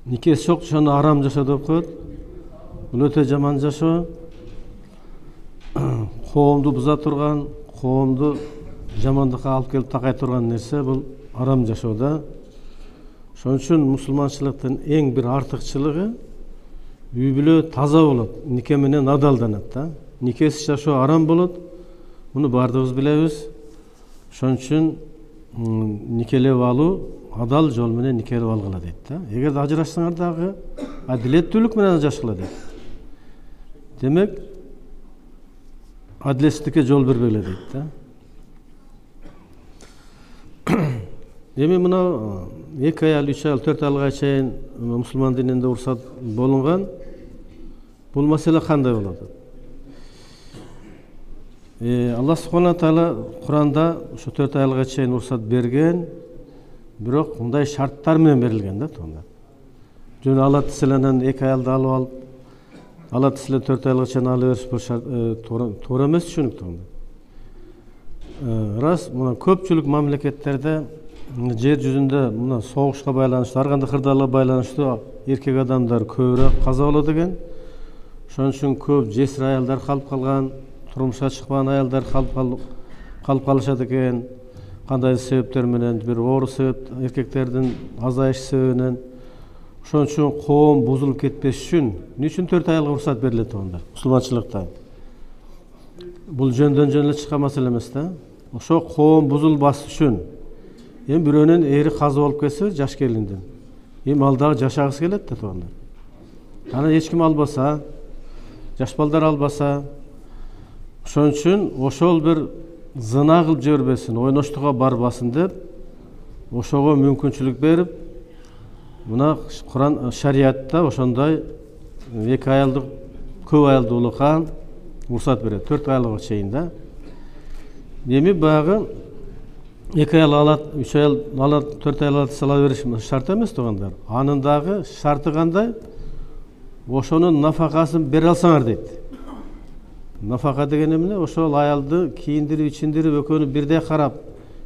Никесі жоқ жана арам жашоо деп коет. Бул өтө жаман жашоо. Коомду буза турган, коомду жамандыкка алып келип такай турган нерсе бул арам жашоо да. Ошон үчүн мусулманчылыктын эң бир артыкчылыгы үй бүлө таза болот, нике менен адалданат да. Никесиз жашоо арам болот. Муну бардыгыбыз билебиз. Ошон үчүн никелеп алуу адал жол менен никелеп алгыла дейт да. Эгерде ажырашсаңар дагы адилеттүүлүк менен ажырашкыла дейт. Демек, адилетсиздикке жол бербегиле дейт да. Эми мына 2 аял, 3 аял, 4 аялга чейин мусулман дининде уруксат болунган. Бул маселе кандай болот? Алла субхана таала Куранда ошо 4 аялга чейин уруксат берген, бирок мындай шарттар менен берилген да тоонда. Жөн Алла тиселенен 2 аялды алып алып, Алла тиселен 4 аялга чейин алып бериш бул туура эмес түшүнүк тоонда. Рас, мына көпчүлүк мамлекеттерде жер жүзүндө мына согушка байланыштуу, ар кандай кырдаалга байланыштуу эркек адамдар көбүрөөк каза болот экен. Ошон үчүн көп жесир аялдар калып калган, турмушка чыкпаган аялдар калып калышат экен. Кандай себептер менен? Бир оору себеп, эркектердин азайышы себебинен. Ошон үчүн коом бузулуп кетпеш үчүн эмне үчүн 4 аялга уруксат берилет онда? Мусулманчылыкта. Бул жөндөн жөн эле чыккан маселе эмес да. Ошо коом бузулбас үчүн эми бирөөнүн эри казы болуп кетсе жаш келинден. Эми ал дагы жашагысы келет да тоонда. Аны эч ким албаса, жаш балдар албаса, ошон үчүн ошол бир зына кылып жибербесин, ойноштукка барбасын деп, ошого мүмкүнчүлүк берип, мына Куран шариятта ошондой 2 аялдык, көп аялдуулукка уруксат берет, 4 аялга чейин да. Эми баягы 2 аял алат, 3 аял алат, 4 аял алат сала бериш шарт эмес тугандар. Анын дагы шарты кандай? Ошонун нафакасын бере алсаңар дейт. Нафака деген эмне? Ошол аялды кийиндирип, ичиндирип, экөөнү бирдей карап,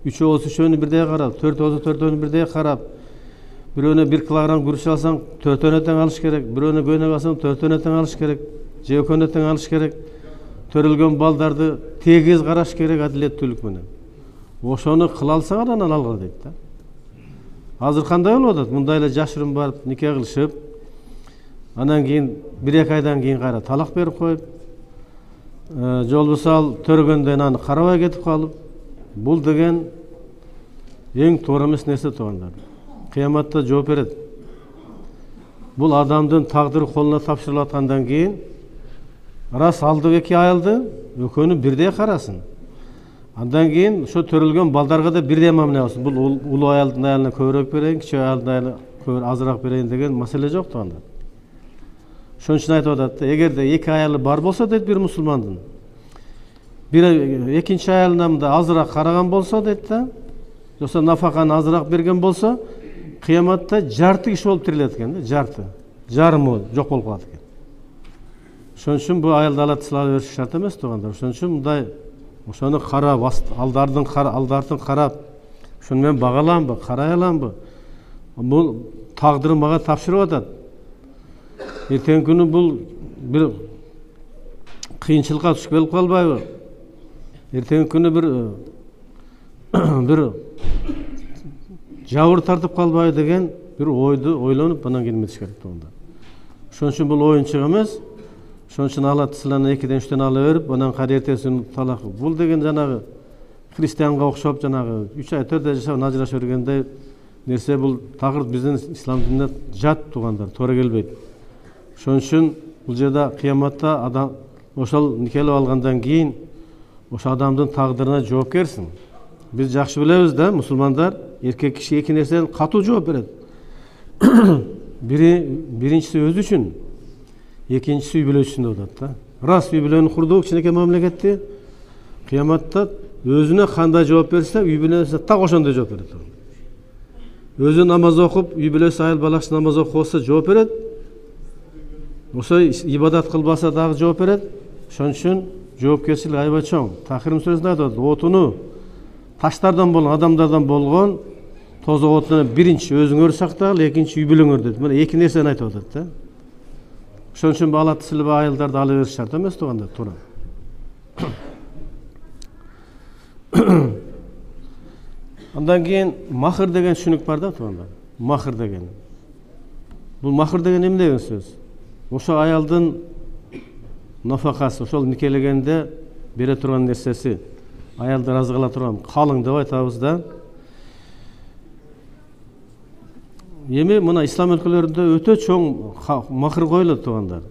3 болсо 3-өөнү бирдей карап, 4 болсо 4-өөнү бирдей карап, бирөөнө 1 килограмм күрүч алсаң, 4-өөнө тең алыш керек, бирөөнө көйнөк алсаң, 4-өөнө тең алыш керек, же экөөнө тең алыш керек. Төрөлгөн балдарды тегиз караш керек адилеттүүлүк менен. Ошону кыла алсаңар анан алгыла дейт да. Азыр кандай болуп атат? Мындай эле жашырын барып нике кылышып, анан кийин 1-2 айдан кийин кайра талак берип коюп, же болбосо ал төрөгөндөн аны карабай кетип калып, бул деген эң туура эмес нерсе тугандар. Кыяматта жооп берет. Бул адамдын тагдыры колуна тапшырылып аткандан кийин рас алды 2 аялды, экөөнү бирдей карасын. Андан кийин ошо төрөлгөн балдарга да бирдей мамиле кылсын. Бул улуу аялдын аялына көбүрөөк берейин, кичи аялдын аялына көбүрөөк азыраак берейин деген маселе жок тугандар. Ошон үчүн айтып атат да, эгерде 2 аялы бар болсо дейт бир мусулмандын, бир экинчи аялына мында азыраак караган болсо дейт да, жоксо нафаканы азыраак берген болсо, кыяматта жарты киши болуп тирилет экен да, жарты. Жарымы жок болуп калат экен. Ошон үчүн бул аялды ала тыслап бериш шарт эмес тугандар. Ошон үчүн мындай ошону карап, алдарын карап, ошону мен багаламбы, карай аламбы? Бул тагдыры мага тапшырып атат. Эртең күнү бул бир кыйынчылыкка түшүп келип калбайбы? Эртең күнү бир жабыр тартып калбайбы деген бир ойду ойлонуп анан кийин эметиш керек туганда. Ошон үчүн бул оюнчук эмес. Ошон үчүн Алла тиселен 2-ден 3-тен ала берип, анан кайра эртесин талак. Бул деген жанагы христианга окшоп жанагы 3 ай 4 ай жашап ажырашып бергендей нерсе. Бул такыр биздин ислам дининде жат тугандар, туура келбейт. Ошон үчүн бул жерде кыяматта адам ошол никелеп алгандан кийин ошо адамдын тагдырына жоопкерсиң. Биз жакшы билебиз да, мусулмандар эркек киши 2 нерседен катуу жооп берет. Биринчиси өзү үчүн, экинчиси үй бүлөчүсүн деп атат да. Рас үй бүлөнү курдук кичинекей мамлекетти, кыяматта өзүнө кандай жооп берсе, үй бүлөсүнө так ошондой жооп берет. Өзү намаз окуп, үй бүлөсү айыл баласы намаз окуп болсо жооп берет. Ошо ибадат кылбаса дагы жооп берет. Ошон үчүн жоопкерчилик аябай чоң. Тахирим сүрөсүндө айтат, отуну таштардан болгон, адамдардан болгон тозоқ отынан биринчи өзүңөр сактагыл, экинчи үй бүлөңөр дейт. Мына эки нерсени айтып атат да. Ошон үчүн бала тиле айылдарды ала бериш шарт эмес туугандар, туура. Андан кийин махыр деген түшүнүк бар да туугандар. Махыр деген. Бул махыр деген эмне деген сөз? Ошо аялдын нафакасы, ошол никелегенде бере турган нерсеси, аялды ыраазы кыла турган калың деп айтабыз да. Эми мына ислам өлкөлөрүндө өтө чоң махыр коюлат туугандар.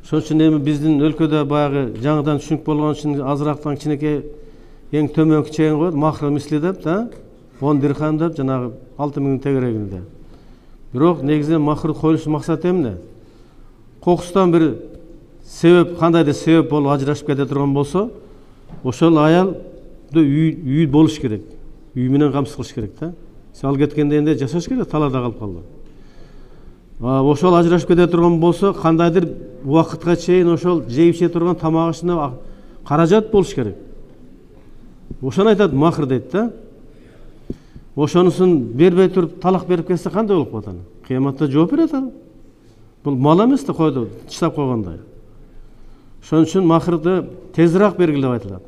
Ошон үчүн эми биздин өлкөдө баягы жаңыдан түшүнүк болгон үчүн азырактан кичинекей эң төмөнкү чегин коет, махры мисли деп да, 10 дирхам деп, жанагы 6000 тегерегинде. Бирок негизинен махры коюлуш максаты эмне? Кокустан бир себеп, кандайдыр себеп болуп ажырашып кете турган болсо, ошол аялды үй болуш керек. Үй менен камсыз кылыш керек да. Ал кеткенде энде жашаш керек, талаада калып калды. Ошол ажырашып кете турган болсо, кандайдыр убакытка чейин ошол жеп иче турган тамагына каражат болуш керек. Ошону айтат махр дейт да. Ошонусун бербей туруп талак берип кетсе кандай болуп калат аны? Кыяматта жооп берет ал. Бул мал эмес да, койду таштап койгондой. Ошон үчүн махрды тезирээк бергиле деп айтылат.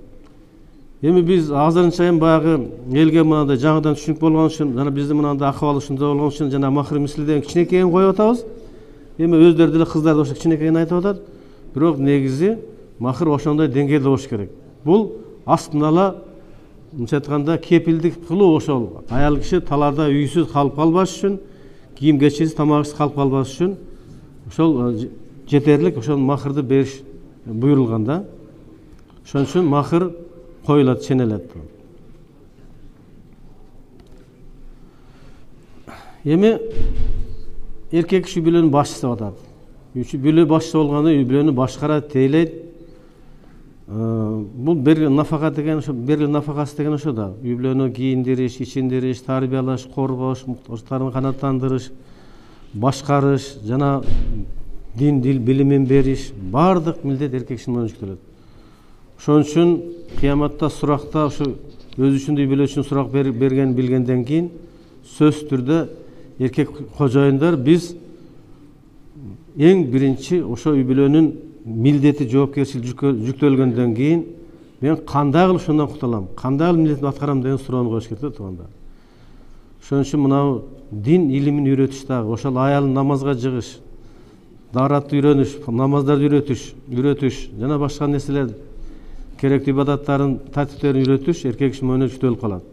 Эми биз азырынча эми баягы элге мындай жаңыдан түшүнүк болгон үчүн, жана биздин мындай акыбал ушундай болгон үчүн жана махры мислиден кичинекейин коюп атабыз. Эми өздөрү деле кыздар ошо кичинекейин айтып атат. Бирок негизи махр ошондой деңгээлде болуш керек. Бул астына ала мынча айтканда кепилдик кылуу, ошол аял киши талаада үйсүз калып калбаш үчүн, кийим кечесиз, тамагысыз калып калбаш үчүн ошол жетерлик ошол махрды бериш буйрулган да. Ошон үчүн махр коюлат, ченелет. Эми эркек үй бүлөнүн башчысы деп атат. Үй бүлө башчы болгондо үй бүлөнү башкарат, тейлейт. Бул берилген нафака деген ошо, берилген нафакасы деген ошо да. Үй бүлөнү кийиндириш, ичиндириш, тарбиялаш, коргош, муктаждарын канааттандырыш, башкарыш, жана дин дил билимин бериш, бардык милдет эркек кишинин мойнуна жүктөлөт. Ошон үчүн кыяматта суракта ошо өзү үчүн үй бүлө үчүн сурак берген билгенден кийин сөзсүз түрдө эркек кожоюндар биз эң биринчи ошо үй бүлөнүн милдети, жоопкерчилиги жүктөлгөндөн кийин мен кандай кылып ошондон кутулам, кандай кылып милдетимди аткарам деген суроону коюш керек да туугандар. Ошон үчүн мынау дин илимин үйрөтүш дагы, ошол аялын намазга жыгыш, дааратты үйрөнүш, намаздарды үйрөтүш, жана башка нерселер, керектүү ибадаттарын, тартиптерин үйрөтүш эркек кишинин мойнуна жүктөлүп калат.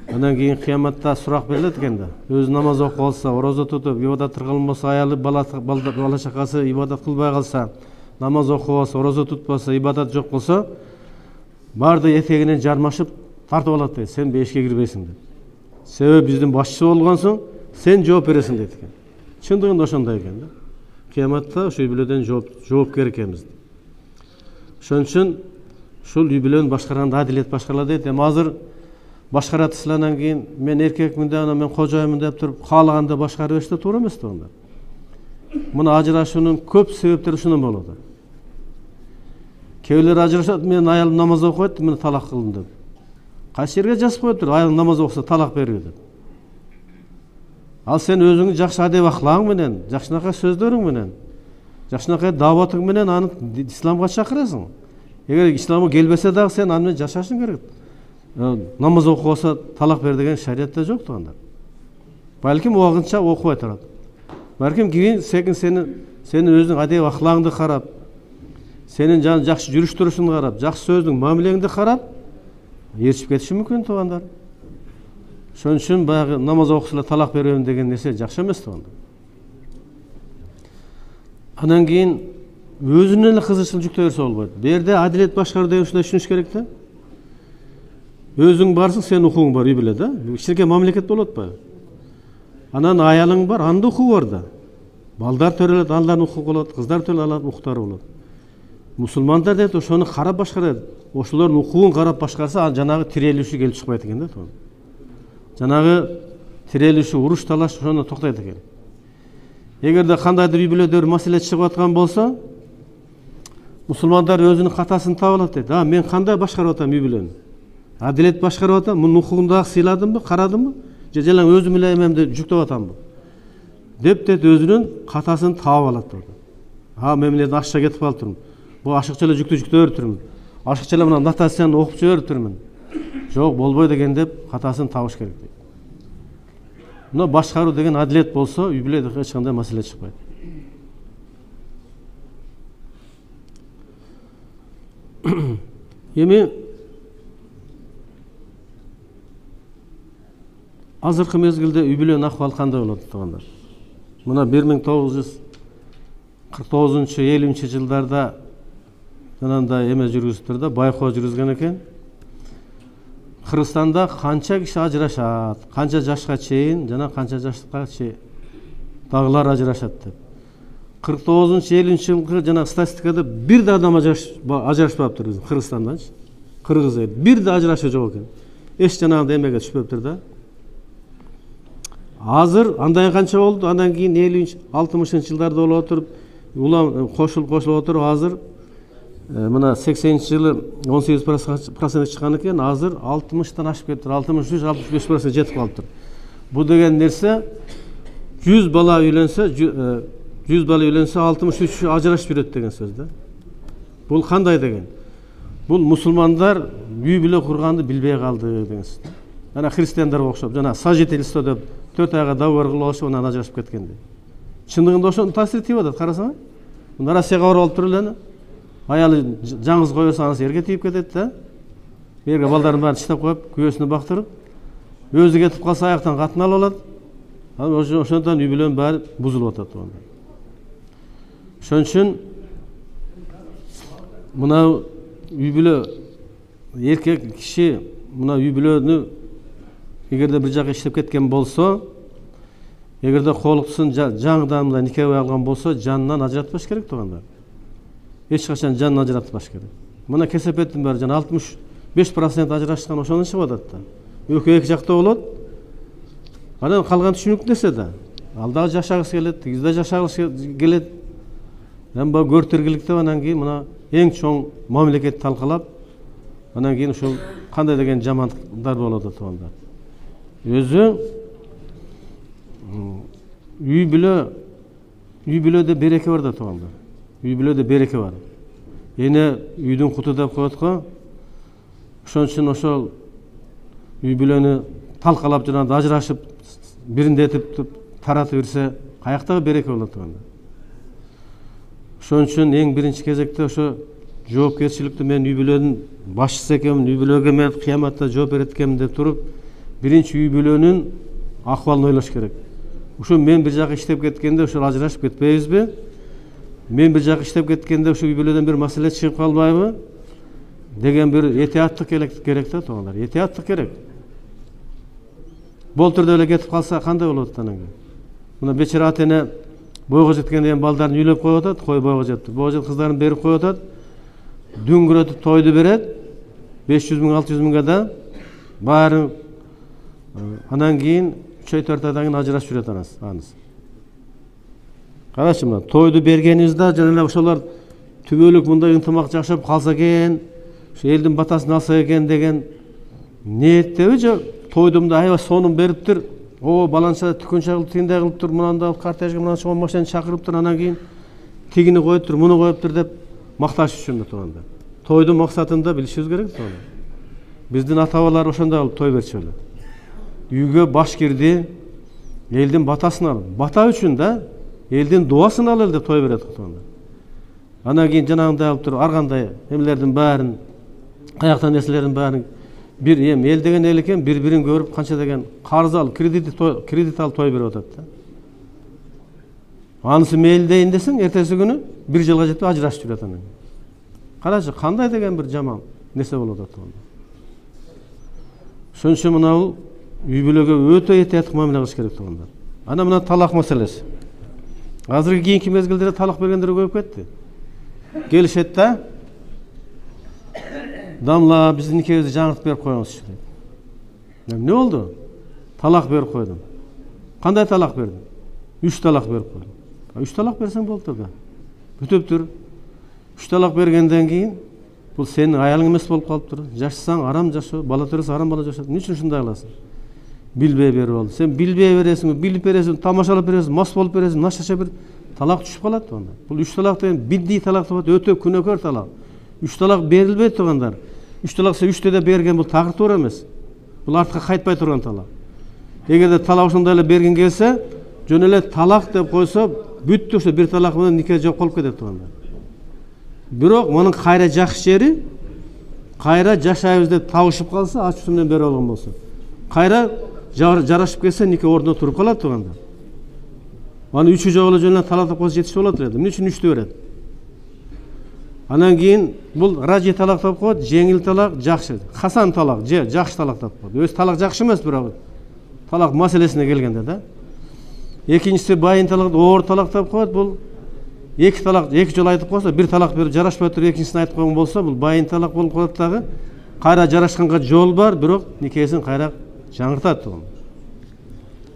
Андан кийин кыяматта сурак берилет экен да. Өзү намаз окуп алса, орозо тутуп, ибадат кылбаса, аялы бала чакасы ибадат кылбай калса, намаз окубаса, орозо тутпаса, ибадат жок болсо, барды этегинен жармашып тартып алат дейт. Сен бешке кирбейсиң деп. Себеби биздин башчы болгонсуң, сен жооп бересиң дейт экен. Чындыгында ошондой экен да. Кыяматта ошо үй бүлөдөн жоопкер экенбиз. Ошон үчүн ушул үй бүлөнү башкарганда адилет башкарыла дейт. Эми азыр башкарат силанан кийин мен эркекмин деп, мен кожоюмун деп туруп каалаганда башкара бериште туура эмес туугандар. Мына ажырашуунун көп себептери ушундан болот. Кээ бирлер ажырашат, мен аялым намаз окуйт, мен талак кылдым деп. Кайсы жерге жазып коюптур, аялым намаз окуса талак берүү деп. Ал сен өзүңүн жакшы адеп аклагың менен, жакшынакай сөздөрүң менен, жакшынакай дааватың менен аны исламга чакырасың. Эгер исламга келбесе дагы сен аны менен жашашың керек. Намаз окубаса талак бер деген шариатта жок туугандар. Балким убагынча окубай турат. Балким кийин сенин өзүңүн адеп аклагыңды карап, сенин жакшы жүрүш турушуңду карап, жакшы сөздүң мамилеңди карап ээрчип кетиши мүмкүн туугандар. Ошон үчүн баягы намаз окусула талак берем деген нерсе жакшы эмес туугандар. Андан кийин өзүнө эле кызычылык жүктөй берсе болбойт. Бу жерде адилет башкаруу деген ушундай түшүнүш керек да. Өзүң барсың, сен укугуң бар үй бүлө да. Кичинекей мамлекет болот атпайбы? Анан аялың бар, анда укугу бар да. Балдар төрөлөт, алардын укугу болот, кыздар төрөлөт, алардын укуктары болот. Мусулмандар дейт, ошону карап башкарат. Ошолордун укугун карап башкарса, жанагы тирелүүшү келип чыкпайт экен да тууган. Жанагы тирелүүшү, уруш талаш ошондо токтойт экен. Эгерде кандайдыр үй бүлөдө маселе чыгып аткан болсо, мусулмандар өзүнүн катасын таап алат дейт. Мен кандай башкарып атам үй бүлөнү? Адилет башкарып атам, мунун укугун дагы сыйладымбы, карадымбы? Же жалаң өзүм эле эмемди жүктөп атамбы? Деп өзүнүн катасын таап алат болду. Мен эле ашыкча кетип калыптырмын. Бу ашыкча эле жүктү бериптирмин. Ашыкча эле мына нотацияны окуп жибериптирмин. Жок, болбой деген деп катасын табыш керек дейт. Мына башкаруу деген адилет болсо, үй бүлөдө эч кандай маселе чыкпайт. Эми азыркы мезгилде үй бүлөнүн акыбалы кандай болот туугандар? Мына 1949-50 жылдарда жанагындай эме жүргүзүптүр да, байкоо жүргүзгөн экен. Кыргызстанда канча киши ажырашат, канча жашка чейин жана канча жашка чейин дагылар ажырашат деп. 49-50 жылкы жана статистикада бир да адам ажырашпаптыр биздин Кыргызстанданчы. Кыргыз эл бир да ажырашуу жок экен. Эч жанагындай эмеге түшпөптүр да. Азыр андан канча болду? Андан кийин 50-60 жылдарда болуп отуруп, улам кошулуп отуруп азыр мына 80-жылы 18% чыккан экен, азыр 60-тан ашып кетиптир, 63-65% жетип калыптыр. Бу деген нерсе 100 бала үйлөнсө 63 ажырашып жүрөт деген сөз да. Бул кандай деген? Бул мусулмандар үй бүлө курганды билбей калды деген сөз. Жана христиандарга окшоп, жана сожительство деп 4 айга договор кылып алышып, анан ажырашып кеткенди. Чындыгында ошону таасир тийип атат, карасаңар. Мына Россияга барып алып туруп эле аялы жаңыз койсо анысы эрге тийип кетет да. Эрге балдарын баарын чыштап коюп, күйөөсүнө бактырып, өзү кетип калса аяктан катын алып алат. Анан ошондон үй бүлөнүн баары бузулуп атат анда. Ошон үчүн мына үй бүлө эркек киши мына үй бүлөнү эгерде бир жака иштеп кеткен болсо, эгерде колуктусун жаңыдан мындай никебай алган болсо, жанынан ажыратпаш керек туугандар. Эч качан жанынан ажыратпаш керек. Мына кесепеттин баары жана 65% ажырашкан ошондон чыгып атат да. Экөө эки жакта болот. Анан калган түшүнүктүү нерсе да. Ал дагы жашагысы келет, тиги да жашагысы келет. Эмба көртөргүлүк деп анан кийин мына эң чоң мамлекет талкалап, анан кийин ушул кандай деген жамандыктар болот туугандар. Өзү үй бүлөдө береке бар да туугандар. Үй бүлөдө береке бар. Эне үйдүн куту деп коет го. Ошон үчүн ошол үй бүлөнү талкалап жана ажырашып, бириндетип таратып берсе, каяктагы береке болот туугандар. Ошон үчүн эң биринчи кезекте ошо жоопкерчиликти мен үй бүлөнүн башчысы экенмин, үй бүлөгө мен кыяматта жооп берет экенмин деп туруп, биринчи үй бүлөнүн акыбалын ойлош керек. Ошо мен бир жака иштеп кеткенде ошол ажырашып кетпейбизби? Мен бир жака иштеп кеткенде ошо үй бүлөдөн бир маселе чыгып калбайбы? Деген бир этияттык керек да туугандар. Этияттык керек. Болтурда эле кетип калса кандай болот анан? Мына бечара ата-эне бойго жеткен деген балдарын үйлөп коюп атат, кой бойго жетти. Бойго жеткен кыздарын берип коюп атат. Дүңгүрөтүп тойду берет. 500 миң, 600 миңге да баарын анан кийин 3-4 айдан кийин ажырашып жүрөт анысы. Карачы мына тойду бергенибизде жана эле ошолор түбөлүк мындай ынтымак жашап калса экен, ошо элдин батасын алса экен деген ниеттеби же тойдумда аябай сонун бериптир. Баланча түкөнчө кылып, тигиндей кылыптыр, мынанда кортежге мына чоң машина чакырыптыр, анан кийин тигини коюптур, муну коюптур деп макташ үчүн туугандар. Тойдун максатын да билишибиз керек туугандар. Биздин ата-бабалар ошондой кылып той берчү эле. Үйгө баш кирди, элдин батасын алып, бата үчүн да, элдин дуасын алалы деп той берет туугандар. Анан кийин жанагындай алып туруп, ар кандай эмелердин баарын, каяктан нерселердин баарын бир эл деген эл экен, бири-бирин көрүп канча деген карыз алып, кредит алып той берип атат да. Анысы мейилдейин десең, эртеси күнү бир жылга жетпей ажырашып жүрөт анан. Карачы, кандай деген бир жаман нерсе болуп атат туугандар. Ошон үчүн мына бул үй бүлөгө өтө этияттык мамиле кылыш керек туугандар. Анан мына талак маселеси. Азыркы кийинки мезгилде талак бергендер көбөйүп кетти. Келишет да, дамла биздин никебизди жаңыртып берип коюңузчу дейт. Эмне болду? Талак берип койдум. Кандай талак бердим? 3 талак берип койдум. 3 талак берсең болуптур да. Бүтөптүр. 3 талак бергенден кийин Бул сенин аялың эмес болуп калыптыр. Жашасаң арам жашоо, бала төрөсөң арам бала жашоо. Эмне үчүн ушундай кыласың? Билбей берип алды. Сен билбей бересиңби, билип бересиң, тамашалап бересиң, мас болуп бересиң, нашаша бер талак түшүп калат анда. Бул 3 талак деген бидди талак деп атат, өтө күнөкөр талак. 3 талак берилбей тургандар. 3 талак сен 3 да берген бул тагыр туура эмес. Бул артка кайтпай турган талак. Эгерде талак ошондой эле берген келсе, жөн эле талак деп койсо, бүттү ошо бир талак менен нике жок болуп кетет турганда. Бирок мунун кайра жакшы жери, кайра жашайбыз деп табышып калса, ач суу менен бере алган болсо, кайра жарашып кетсе нике ордуна туруп калат турганда. Аны 3 жок эле жөн эле талак деп койсо жетишип болот эле. Эмне үчүн 3тү берет? Анан кийин бул ражи талак деп коет, жеңил талак, жакшы. Хасан талак, жакшы талак деп коет. Өз талак жакшы эмес, бирок талак маселесине келгенде да. Экинчиси байын талак, оор талак деп коет. Бул эки талак, эки жолу айтып койсо, бир талак берип жарашпай туруп экинчисин айтып койгон болсо, бул байын талак болуп калат дагы. Кайра жарашканга жол бар, бирок никесин кайра жаңыртат тугун.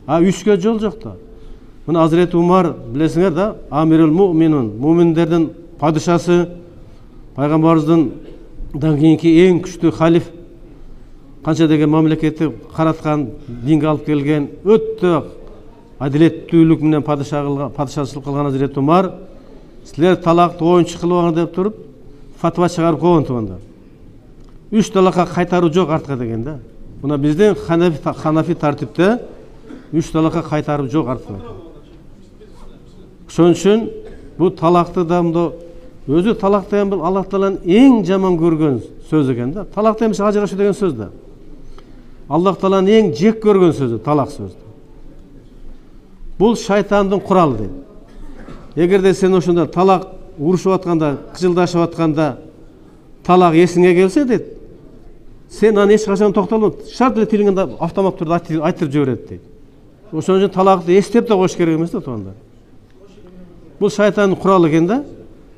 А 3кө жол жок да. Мына Азирети Умар билесиңер да, Амирул Муъминун, муъминдердин падышасы, пайгамбарыбыздан кийинки эң күчтүү халиф, канча деген мамлекетти караткан, динге алып келген, өтө адилеттүүлүк менен падышачылык кылган Азирети Умар, силер талакты оюнчук кылбаңар деп туруп, фатва чыгарып койгон туганда. 3 талакка кайтаруу жок артка деген да. Мына биздин ханафи тартипте 3 талакка кайтарып жок артка. Ошон үчүн бул талакты да өзү талак деген бул Аллах Тааланын эң жаман көргөн сөзү экен да. Талак демеш ажырашуу деген сөз да. Аллах Тааланын эң жек көргөн сөзү талак сөзү. Бул шайтандын куралы дейт. Эгерде сен ошондо талак урушуп атканда, кыжылдашып атканда талак эсиңе келсе дейт, сен аны эч качан токтолбой, шарт эле тилиңде автомат түрдө айтып жиберет дейт. Ошон үчүн талакты эстеп да коюш керек эмес да туугандар. Бул шайтандын куралы экен да.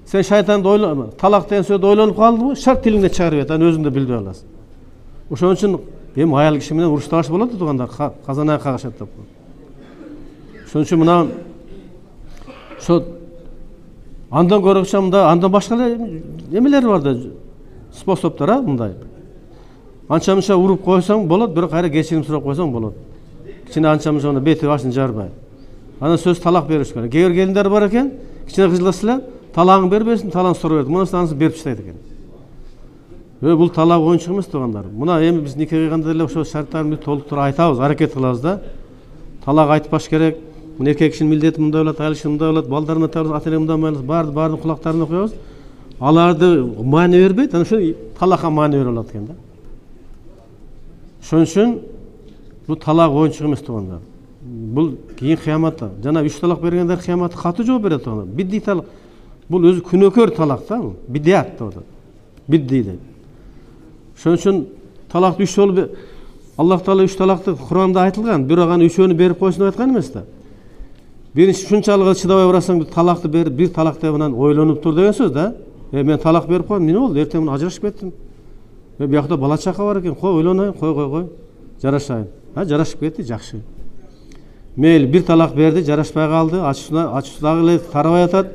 Сен шайтанды ойлома, талак деген сөздү ойлонуп калдыңбы, шарт тилиңде чыгарып бер, аны өзүң да билбей каласың. Ошон үчүн эми аял киши менен урушташ болот да туугандар, казанай кагышат деп. Ошон үчүн мына ошо андан көрөкчө мында андан башка эле эмелер бар да, способтор мындай. Анча-мынча уруп койсоң болот, бирок кайра кечирим сурап койсоң болот. Кичине анча-мынча мына бети башын жарбай. Анан сөз талак бериш керек. Кээ бир келиндер бар экен, кичине кыжылдасалар, талагың бербесин, талагың сурап берди. Мунусун анысы берип таштайт экен. Бул талак оюнчук эмес туугандар. Мына эми биз нике кыйганда эле ошо шарттарын толуктура айтабыз, аракет кылабыз да. Талак айтпаш керек. Мына эркек кишинин милдети мындай болот, айыл кишинин мындай болот, балдарына табыз, ата-эне мындай болот, бардын кулактарына коебуз. Аларды маани бербейт, анан ошо талакка маани берип алат экен да. Ошон үчүн бул талак оюнчук эмес туугандар. Бул кийин кыяматта жана 3 талак бергендер кыяматта катуу жооп берет туугандар. Бидди талак. Бул өзү күнөкөр талак да, бидият деп атат. Бидди дейт. Ошон үчүн талакты 3 жолу Аллах Таала 3 талакты Куранда айтылган, бирок аны 3өөнү берип койсун деп айткан эмес да. Биринчи ушунчалык чыдабай барасаң, талакты берип, бир талак деп анан ойлонуп тур деген сөз да. Мен талак берип койдум, эмне болду? Эртең ажырашып кеттим. Биякта бала чака бар экен, кой ойлонайын, кой. Жарашайын. Жарашып кетти, жакшы. Мейли бир талак берди, жарашпай калды, ачуусундагы эле тарабай атат.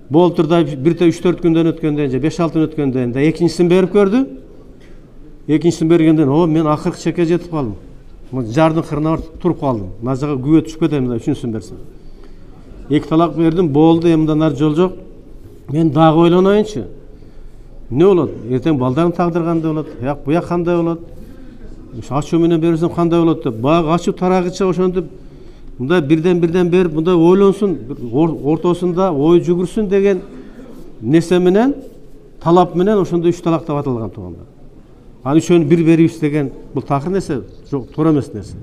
Болуп турда бирде 3-4 күндөн өткөндөн же 5-6 күн өткөндөн да экинчисин берип көрдү. Экинчисин бергенден, мен акыркы чекке жетип калдым. Жардын кырына барып туруп калдым. Мына жака күбө түшүп кетем да үчүнчүсүн берсем. 2 талак бердим, болду, эмден ары жол жок. Мен дагы ойлоноюнчу. Эмне болот? Эртең балдарым тагдыры кандай болот? Буяк кандай болот? Ачуу менен берсем кандай болот деп, баягы ачуу тарагыча ошентип мындай бирден берип, мындай ойлонсун, ортосунда ой жүгүрсүн деген нерсе менен, талап менен ошондой 3 талак деп аталган туугандар. Аны үчөөнү бир берибиз деген бул такыр нерсе, жок, туура эмес нерсе.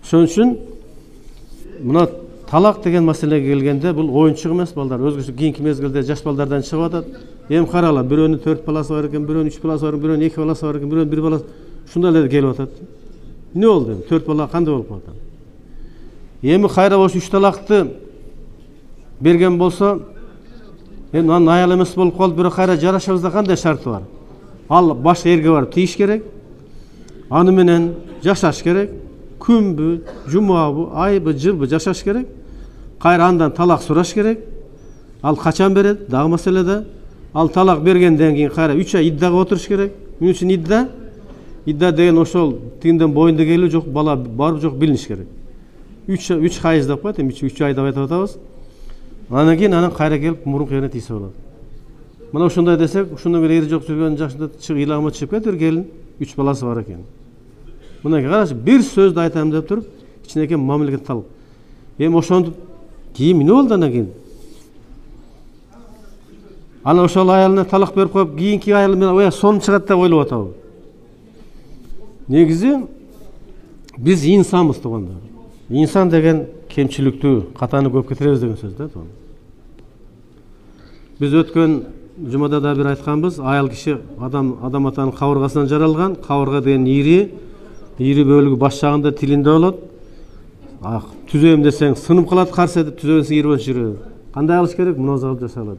Ошон үчүн мына талак деген маселеге келгенде бул оюнчук эмес, балдар. Өзгөчө кийинки мезгилде жаш балдардан чыгып атат. Эми карагыла, бирөөнүн 4 баласы бар экен, бирөөнүн 3 баласы бар, бирөөнүн 2 баласы бар экен, бирөөнүн 1 баласы. Ушундай эле келип атат. Эмне болду эми? 4 бала кандай болуп калды? Эми кайра ошо 3 талакты берген болсо, эми анын аял эмес болуп калды, бирок кайра жарашабызда кандай шарты бар? Ал башка эрге барып тийиш керек. Аны менен жашаш керек. Күнбү, жумабы, айбы, жылбы жашаш керек. Кайра андан талак сураш керек. Ал качан берет? Дагы маселеде. Ал талак бергенден кийин кайра 3 ай иддага отуруш керек. Эмне үчүн идда? Идда деген ошол тигинден боюнда келүү жок, бала бар жок билиниш керек. 3 хайыз деп коет, эми 3 ай деп айтып атабыз. Анан кийин анан кайра келип мурунку жерине тийсе болот. Мына ошондой десек, ошондон бери ери жок жүргөн жашында ыйлагыма чыгып кетир келин, 3 баласы бар экен. Мынакей карашы, бир сөздү айтам деп туруп, кичинекей мамлекет талып. Эми ошондуп кийин эмне болду анан кийин? Анан ошол аялына талак берип коюп, кийинки аялы менен сонун чыгат деп ойлоп атабы? Негизи биз инсанбыз туугандар. Инсан деген кемчиликтүү, катаны көп кетиребиз деген сөз да тууган. Биз өткөн жумада да бир айтканбыз, аял киши адам атанын кабыргасынан жаралган, кабырга деген ири бөлүгү баш жагында тилинде болот. Түзөйм десең сынып калат, карсы түзөбөсөң ири болуп жүрөт. Кандай кылыш керек? Муну кылып жаса алат.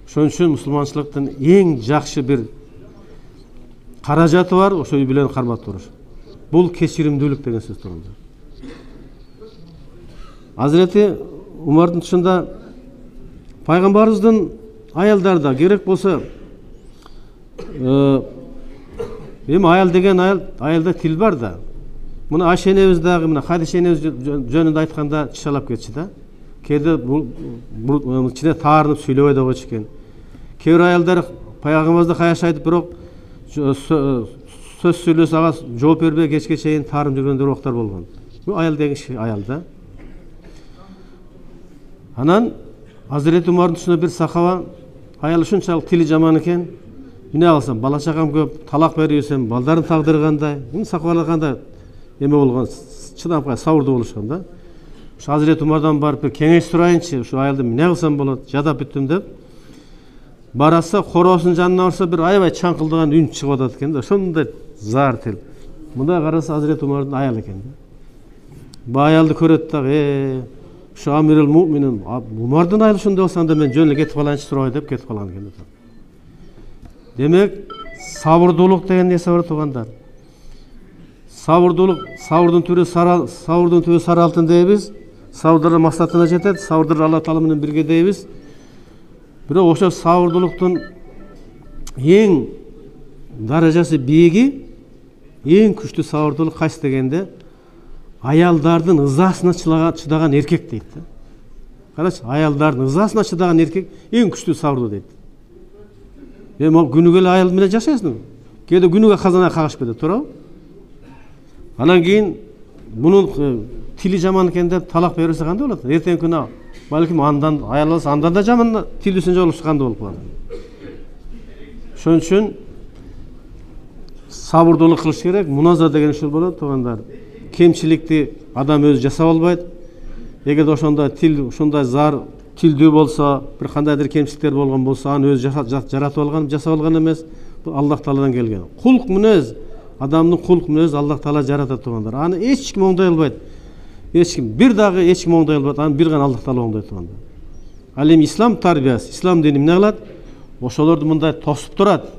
Ошон үчүн мусулманчылыктын эң жакшы бир каражаты бар, ошо үй бүлөнү кармап туруш. Бул кечиримдүүлүк деген сөз турганда. Азирети Умардын тушунда пайгамбарыбыздын аялдары да керек болсо эми аял деген аялда тил бар да. Мына Айша энебиз дагы, мына Хадиша энебиз жөнүндө айтканда чычалап кетчи да. Кээде бул ичине таарынып сүйлөбөй да койчу экен. Кээ бир аялдар пайгамбарыбызда каяш айтып, бирок сөз сүйлөсө ага жооп бербей кечке чейин таарынып жүргөндөр убактар болгон. Бул аял деген киши аял да. Анан Азирети Умардын тушунда бир сахаба аял ушунчалык тили жаман экен. Эмне кылсам, бала чагам көп, талак берүүсем, балдардын тагдыры кандай? Эми сахабалар кандай эме болгон, чыдампай сабырдуу болушкан да. Ушу Азирети Умардан барып бир кеңеш сурайынчы, ушу аялды эмне кылсам болот, жадап бүттүм деп. Бараса, хоросунун жанына барса бир аябай чаңкылдаган үн чыгып атат экен да. Ошондой зар тил. Мында караса Азирети Умардын аял экен да. Бу аялды көрөт дагы, ушу Амирул Муъминин, Умардын айалы ошондой болсо анда мен жөн эле кетип калайынчы сурабай деп кетип калган экен да. Демек, сабырдуулук деген нерсе бар туугандар. Сабырдын түбү сары алтын дейбиз. Сабырдылар максатына жетет, сабырдылар Алла Таала менен бирге дейбиз. Бирок ошо сабырдуулуктун эң даражасы бийиги, эң күчтүү сабырдуулук кайсы дегенде, аялдардын ызасына чыдаган эркек дейт да. Карачы, аялдардын ызасына чыдаган эркек эң күчтүү сабырдуу дейт. Эми күнүгө эле аял менен жашайсың. Кээде күнүгө казана кагышып кетет, туурабы? Анан кийин мунун тили жаман экен деп талак берсе кандай болот? Эртең күнү балким андан аял болсо андан да жаман тилүүсүн жолугуп кандай болуп калат. Ошон үчүн сабырдуулук кылыш керек. Муназа деген ушул болот туугандар. Кемчиликти адам өзү жасап албайт. Эгерде ошондой тил, ушундай зар тилдүү болсо, бир кандайдыр кемчиликтер болгон болсо, аны өзү жаратып алган, жасап алган эмес. Бул Аллах Тааладан келген. Кулк мүнөз, адамдын кулк мүнөз Аллах Таала жаратат туугандар. Аны эч ким оңдой албайт. Эч ким, бир дагы эч ким оңдой албайт. Аны бир гана Аллах Таала оңдойт туугандар. Ал эми ислам тарбиясы, ислам дини эмне кылат? Ошолорду мындай тосуп турат.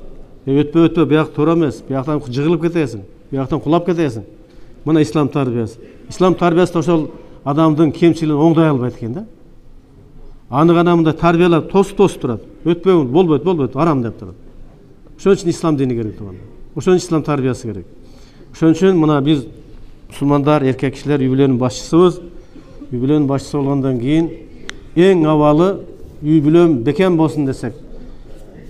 Өтпө, бияк туура эмес, бияктан жыгылып кетесиң, бияктан кулап кетесиң. Мына ислам тарбиясы. Ислам тарбиясы ошол адамдын кемчилигин оңдой албайт экен да. Аны гана мындай тарбиялап тосуп турат. Өтпөң, болбойт, арам деп турат. Ошон үчүн ислам дини керек туугандар. Ошон үчүн ислам тарбиясы керек. Ошон үчүн мына биз мусулмандар, эркек кишилер үй бүлөнүн башчысыбыз. Үй бүлөнүн башчысы болгондон кийин эң абалы үй бүлөм бекем болсун десек,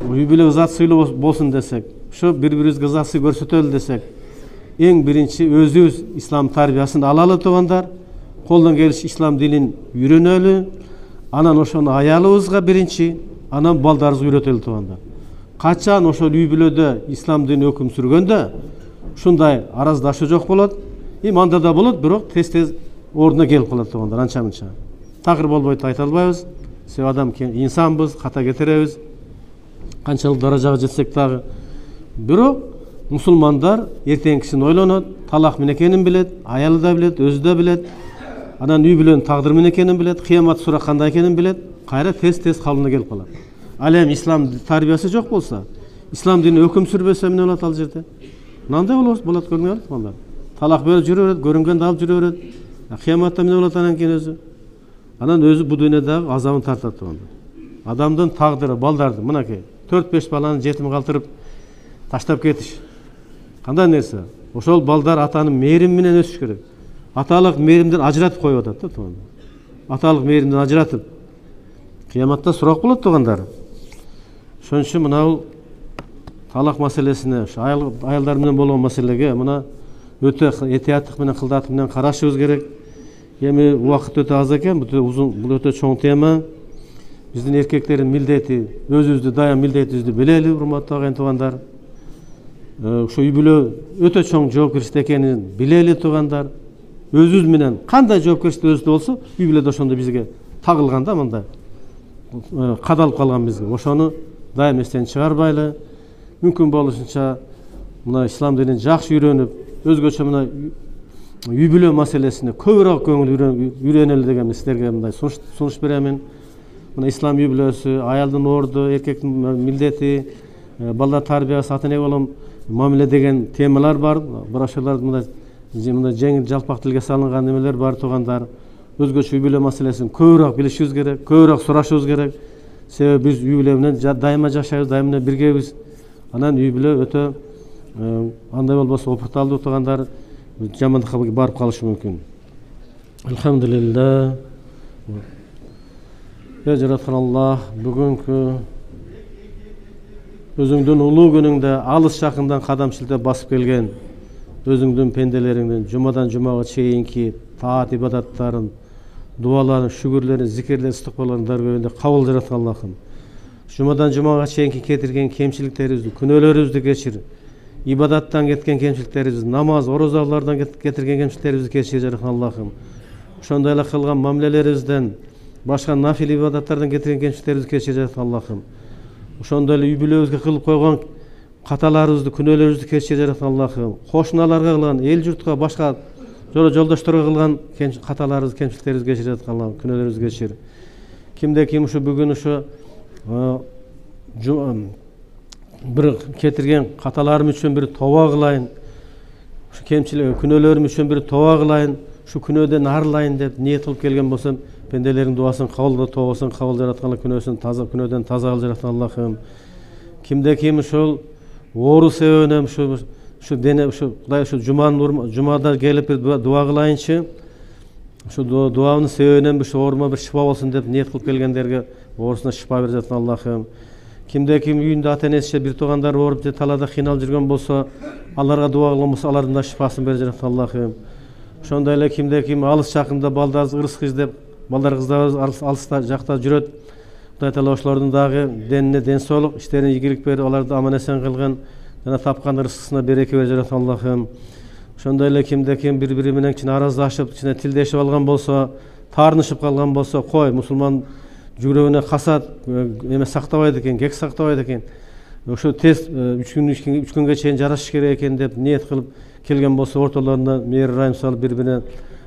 үй бүлө ызат сыйлуу болсун десек, ошо бири-бирибизге ызат сый көрсөтөлү десек, эң биринчи өзүбүз ислам тарбиясын алалы туугандар, колдон келиши ислам динин үйрөнөлү, анан ошону аялыбызга биринчи, анан балдарыбызга үйрөтөлү туугандар. Качан ошол үй бүлөдө ислам дини өкүм сүргөндө ушундай араздашуу жок болот. Эми анда да болот, бирок тез ордуна келип калат туугандар, анча-мынча. Такыр болбойт деп айта албайбыз. Себеби адам инсанбыз, ката кетиребиз. Канчалык даражага жетсек дагы. Бирок мусулмандар эртеңкисин ойлонот, талак эмне экенин билет, аялы да билет, өзү да билет. Анан үй бүлөнүн тагдыры эмне экенин билет, кыямат сура кандай экенин билет. Кайра тез калыбына келип калат. Ал эми ислам тарбиясы жок болсо, ислам дини өкүм сүрбөсө эмне болот ал жерде? Мындай болот көрүнгөндөр туугандар. Талак берип жүрө берет, көрүнгөндү алып жүрө берет. Кыяматта эмне болот анан кийин өзү? Анан өзү бу дүйнөдөгү азабын тартат туугандар. адамдын тагдыры, балдарды мынакей 4-5 баланы жетим калтырып таштап кетиш кандай нерсе? Ошол балдар атанын мээрими менен өсүш керек. Аталык мээримден ажыратып коюп атат да туугандар. Аталык мээримден ажыратып кыяматта сурак болот туугандар. Ошон үчүн мына талак маселесине, аялдар менен болгон маселеге мына өтө этияттык менен, кылдаттык менен карашыбыз керек. Эми убакыт өтө аз экен, бул өтө чоң тема. Биздин эркектердин милдети, өзүбүздү дайым милдетибизди билели, урматтуу агайын туугандар. Ошо үй бүлө өтө чоң жоопкерчилик экенин билели туугандар. Өзүбүз менен кандай жоопкерчилик өзүбүздө болсо, үй бүлөдө ошондо бизге тагылган да мындай. Кадалып калган бизге. Ошону дайым эстен чыгарбайлы. Мүмкүн болушунча мына ислам динин жакшы үйрөнүп, өзгөчө мына үй бүлө маселесине көбүрөөк көңүл үйрөнөлү деген силерге мындай сунуш беремин. Мына ислам үй бүлөсү, аялдын орду, эркектин милдети, балдар тарбиясы, ата эне болом мамиле деген темалар бар. Бирок ошолор мындай жеңил жалпак тилге салынган немелер бар туугандар. Өзгөчө үй бүлө маселесин көбүрөөк билишибиз керек, көбүрөөк сурашыбыз керек. Себеби биз үй бүлө менен дайыма жашайбыз, дайыма биргебиз. Анан үй бүлө өтө андай болбосо опурталдуу туугандар жамандыкка барып калышы мүмкүн. Алхамдулилlah. Жараткан Аллах бүгүнкү өзүңдүн улуу күнүңдө алыс жакындан кадам шилтеп басып келген өзүңдүн пенделериңдин жумадан жумага чейинки таат ибадаттарын, дуаларын, шүгүрлөрүн, зикирлерин, истигфарларын даргөйүндө кабыл жараткан Аллахым. Жумадан жумага чейинки кетирген кемчиликтерибизди, күнөөлөрүбүздү кечир. Ибадаттан кеткен кемчиликтерибизди, намаз, орозалардан кетирген кемчиликтерибизди кечир жараткан Аллахым. Ошондой эле кылган мамилелерибизден, башка нафил ибадаттардан кетирген кемчиликтерибизди кечир жараткан Аллахым. Ошондой эле үй бүлөбүзгө кылып койгон каталарыбызды, күнөөлөрүбүздү кечир жараткан Аллахым. Кошуналарга кылган, эл журтка, башка жолдошторго кылган каталарыбызды, кемчиликтерибизди кечир жараткан Аллахым, күнөөлөрүбүздү кечир. Кимде ким ушу бүгүн ушу bir кетирген каталарым үчүн бир тоба кылайын, ушу кемчилик күнөөлөрүм үчүн бир тоба кылайын, ушу күнөөдөн арылайын деп ниет кылып келген болсом, пенделердин дуасын кабыл, тобасын кабыл жараткан, күнөөсүн таза, күнөөдөн таза кыл жараткан Аллахым. Кимде ким ушул оору себебинен ушу дене Кудай ушу жумада келип бир дуа кылайынчы, ушу дуанын себебинен ушу оорума бир шифа болсун деп ниет кылып келгендерге оорусуна шифа бер жараткан Аллахым. Кимде ким үйүндө ата энеси бир туугандары ооруп же талаада кыйналып жүргөн болсо, аларга дуа кылган болсо, алардын да шифасын бер жараткан Аллахым. Ошондой эле кимде ким алыс жакында балдарыбыз ырыскы издеп, балдар кыздарыбыз алыста жакта жүрөт. Кудай таала ошолордун дагы денine ден соолук, иштерине ийгилик берип, аларды аман эсен кылган, жана тапкан ырыскысына береке бер жараткан Аллахым. Ошондой эле кимде ким бири-бири менен кичине араздашып, кичине тилдешип алган болсо, таарынышып калган болсо, кой, мусулман жүрөгүнө касат эме сактабайт экен, кек сактабайт экен. Ошо тез 3 күнгө чейин жарашыш керек экен деп ниет кылып келген болсо, ортолоруна мейир райым салып бири-бирине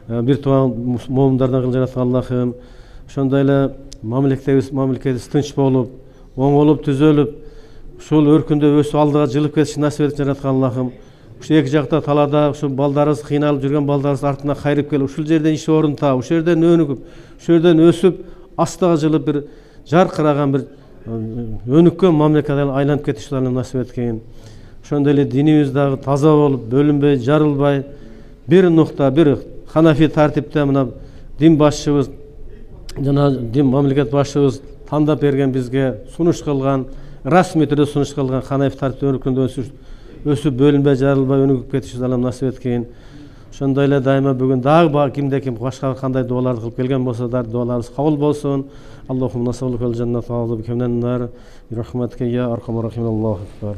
бир тууган момундардан кыл жараткан Аллахым. Ошондой эле мамлекетибиз тынч болуп, оңолуп, түзөлүп, ушул өркүндө өсүп алдыга жылып кетишин насип этип жараткан Аллахым. Ушу эки жакта талаада ушу балдарыбыз кыйналып жүргөн балдарыбыз артына кайрып келип, ушул жерден иш орун таап, ушул жерден өнүгүп, ушул жерден өсүп, астыга жылып бир жаркыраган бир өнүккөн мамлекетке айланып кетишин насип эткин. Ошондой эле динибиз дагы таза болуп, бөлүнбөй, жарылбай, бир нукта, бир ханафи тартипте мына дин башчыбыз жана дин мамлекет башчыбыз тандап берген бизге сунуш кылган, расмий түрдө сунуш кылган ханафи тартипте өнүккөндө өсүп, бөлүнбөй, жарылбай, өнүгүп кетишин Аллам насип эткин. Ошондой эле дайыма бүгүн дагы кимде ким башка кандай дуаларды кылып келген болсо да дуаларыбыз кабыл болсун. Аллахумма насаллука аль-жаннат ва а'удhu бика минан нар. Бирахматика я архамар рахим. Аллаху акбар.